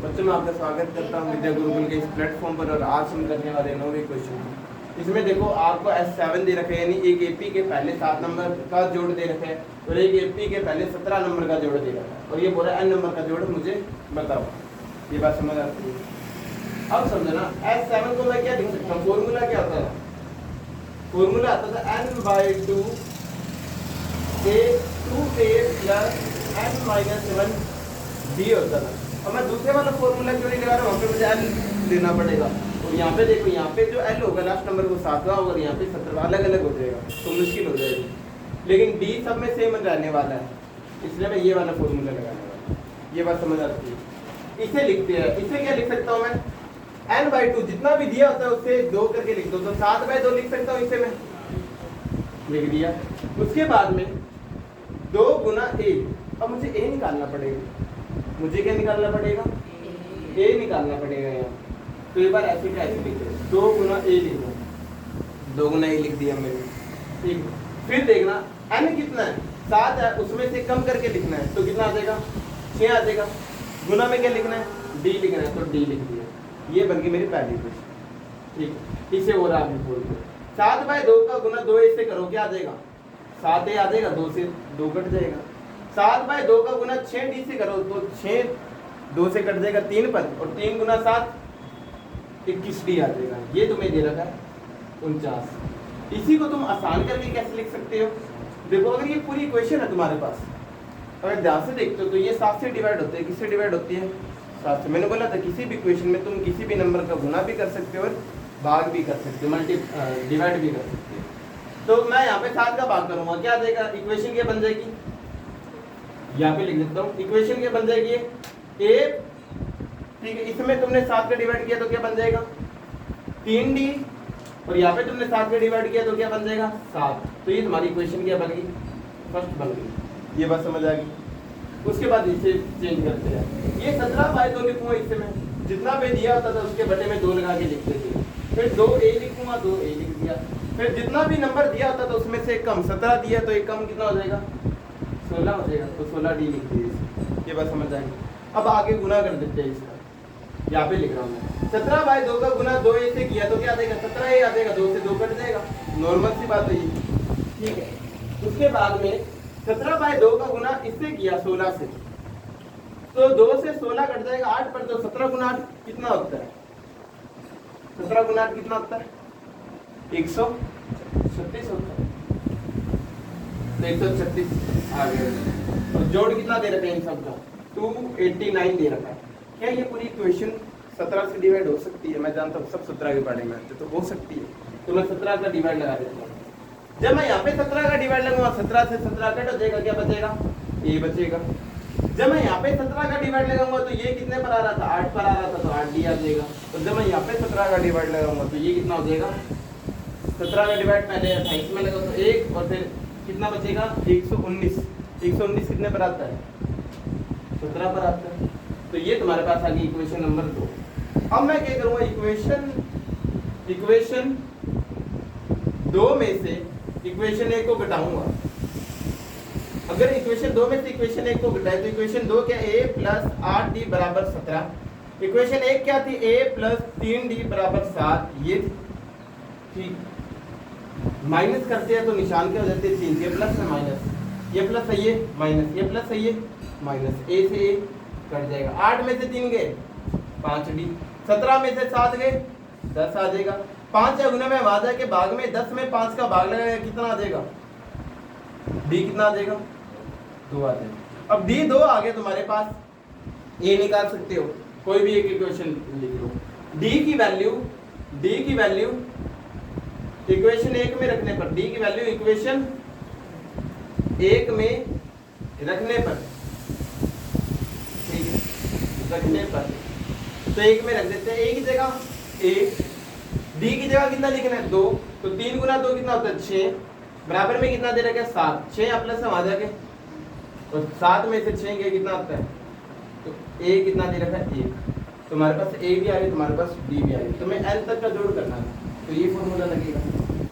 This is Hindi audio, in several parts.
बच्चों मैं आपका स्वागत करता हूं विद्या गुरुकुल के इस प्लेटफॉर्म पर। और आज हम करने वाले 9वें क्वेश्चन। इसमें देखो आपको S7 दे रखे हैं, यानी एक AP के पहले 7 नंबर का जोड़ दे रखे हैं और एक AP के पहले 17 नंबर का जोड़ दे रखा है और ये बोला N नंबर का जोड़ मुझे बताओ। ये बात समझ आती है? अब समझो ना, S7 को मैं क्या लिख सकता हूँ? फॉर्मूला क्या होता है? फॉर्मूला आता था N/2 A plus N-1 B होता था। अब मैं दूसरे वाला फॉर्मूला क्यों नहीं लगा रहा हूँ? वहाँ पे मुझे L लेना पड़ेगा और यहाँ पे देखो, यहाँ पे जो L होगा लास्ट नंबर को 7वां होगा और यहाँ पे 17वां, अलग अलग हो जाएगा तो मुश्किल हो जाएगी। लेकिन D सब में सेम रहने वाला है, इसलिए मैं ये वाला फॉर्मूला लगाने वाला हूँ। ये बात समझ आती है? इसे लिखते हैं, इसे क्या लिख सकता हूँ मैं? N/2 जितना भी दिया होता है उससे 2 करके लिख दो, तो 7/2 लिख सकता हूँ। इसे मैं लिख दिया। उसके बाद में 2 गुना A। अब मुझे A निकालना पड़ेगा। मुझे क्या निकालना पड़ेगा? A निकालना पड़ेगा यहाँ। तो एक बार ऐसे क्या ऐसे लिखते हैं, 2 गुना A लिख दो, 2 गुना A लिख दिया मैंने। ठीक, फिर देखना N कितना है? 7 है, उसमें से कम करके लिखना है तो कितना आ जाएगा? 6 आ जाएगा। गुना में क्या लिखना है? D लिखना है तो D लिख दिया। ये बन गई मेरी पहली क्वेश्चन। ठीक, इसे और आगे बोल दो। 7/2 का गुना 2A से करो, क्या आ जाएगा? 7A आ जाएगा, 2 से 2 कट जाएगा। 7/2 का गुना 6D से करो तो 6 2 से कट जाएगा 3 पर, और 3 गुना 7 21D आ जाएगा। ये तुम्हें दे रखा है 49। इसी को तुम आसान करके कैसे लिख सकते हो? देखो, अगर ये पूरी इक्वेशन है तुम्हारे पास, अगर ध्यान से देखते हो तो ये 7 से डिवाइड होते हैं। किससे डिवाइड होती है? 7 से। मैंने बोला था किसी भी इक्वेशन में तुम किसी भी नंबर का गुना भी कर सकते हो और भाग भी कर सकते हो, डिवाइड भी कर सकते हो। तो मैं यहाँ पे 7 का भाग करूंगा, क्या आ जाएगा? इक्वेशन क्या बन जाएगी? यहाँ पे लिख देता हूँ, इक्वेशन क्या बन जाएगी? A, ठीक है, इसमें तुमने 7 का डिवाइड किया तो क्या बन जाएगा? 3D, और यहाँ पे तुमने 7 का डिवाइड किया तो क्या बन जाएगा? 7। तो ये तुम्हारी इक्वेशन क्या बन गई? फर्स्ट बन गई। ये बात समझ आ गई? उसके बाद इसे चेंज करते हैं। ये 17/2 लिखूंगा, इससे मैं जितना भी दिया होता था उसके बटे में 2 लगा के लिखते थे। फिर 2A लिखूंगा, 2A लिख दिया। फिर जितना भी नंबर दिया होता था उसमें से कम, 17 दिया तो एक कम कितना हो जाएगा? 16 हो जाएगा, तो 16D लिख दिए। ये बात समझ आएगी? अब आगे गुना कर देते हैं इसका। यहाँ पे लिख रहा हूँ मैं 17/2 का गुना 2A से किया तो क्या आ जाएगा? 17A आ जाएगा, 2 से 2 कट जाएगा, नॉर्मल सी बात है ये। ठीक है, उसके बाद में 17/2 का गुना इससे किया 16 से, तो 2 से 16 कट जाएगा 8 पर, तो 17 गुना 8 कितना होता है? 17 गुना 8 कितना होता है? 136 होता है। तो 136 आ गया। और जोड़ कितना दे रखा है इन सब का? 289 दे रखा है। क्या ये पूरी इक्वेशन 17 से डिवाइड हो सकती है? मैं जानता हूँ सब 17 के बारे में आते तो हो सकती है, तो मैं 17 का डिवाइड लगा देता हूँ। जब मैं यहाँ पे 17 का डिवाइड लगाऊंगा, 17 से 17 कट हो जाएगा, क्या बचेगा? A बचेगा। जब मैं यहाँ पे 17 का डिवाइड लगाऊंगा तो ये कितने पर आ रहा था? 8 पर आ रहा था, तो 8D आ जाएगा। और जब मैं यहाँ पे 17 का डिवाइड लगाऊंगा तो ये कितना हो जाएगा? 17 का डिवाइड पहले 28 में लगा तो 1, और फिर कितना बचेगा? 119। 119 कितने पर आता है? 17 पर आता है। तो ये तुम्हारे पास आ गई इक्वेशन नंबर 2। अब मैं क्या करूंगा? इक्वेशन 2 में से इक्वेशन 1 को घटाऊंगा। अगर इक्वेशन 2 में से इक्वेशन 1 को घटाए तो इक्वेशन 2 क्या? A प्लस 8D बराबर 17। इक्वेशन 1 क्या थी? A प्लस 3D बराबर 7। ये ठीक, माइनस करते हैं तो निशान क्या हो जाते हैं? 3। ये प्लस है, माइनस, ये प्लस है, ये माइनस, ये प्लस है, ये माइनस। A से A कट जाएगा। 8 में से 3 गए 5D, 17 में से 7 गए 10 आ जाएगा। 5 या गुना में आ जाए के भाग में 10 में 5 का भाग लगाएगा, कितना आ जाएगा? D कितना आ जाएगा? 2 आ जाएगा। अब D 2 आ गया तुम्हारे पास, A निकाल सकते हो, कोई भी एक इक्वेशन लिख लो। D की वैल्यू इक्वेशन 1 में रखने पर, D की वैल्यू इक्वेशन 1 में रखने पर, रखने पर तो 1 में रख देते हैं। A की जगह A, D की जगह कितना लिखना है? 2। तो 3 गुना 2 कितना होता है? 6। बराबर में कितना दे रखा है? 7। 6 या प्लस वहां जाके, तो 7 में से 6 गए कितना आता है? तो A कितना दे रखा है? 1। तुम्हारे पास A भी आ गई, तुम्हारे पास D भी आ गई। तुम्हें N तक का जोड़ करना है तो ये फॉर्मूला लगेगा।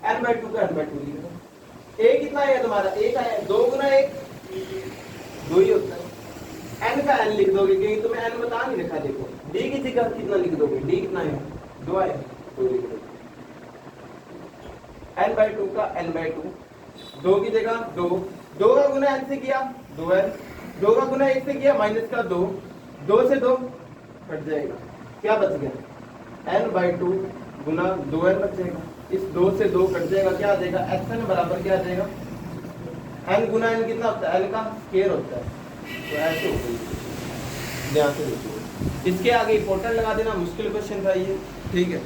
N/2 का N/2 लिख दो। A कितना है तुम्हारा? 1 आया। 2 गुना 1 2 ही होता है। एन का एन लिख दोगे क्योंकि तुम्हें एन बता नहीं रखा। देखो डी की जगह कितना लिख दोगे, डी कितना है 2 है, 2 लिख दो। n/2 का n/2, 2 की जगह 2, 2 का गुना n से किया 2n, 2 का गुना 1 से किया माइनस का 2, 2 से 2 कट जाएगा, क्या बच गया n/2 गुना 2n बच जाएगा। इस 2 से 2 कट जाएगा, क्या आ जाएगा xn बराबर क्या आ जाएगा, n गुना n कितना होता है, n का स्क्वायर होता है। तो ऐसे हो गई, ध्यान से देखिए। इसके आगे इंपॉर्टेंट लगा देना, मुश्किल क्वेश्चन था ये, ठीक है।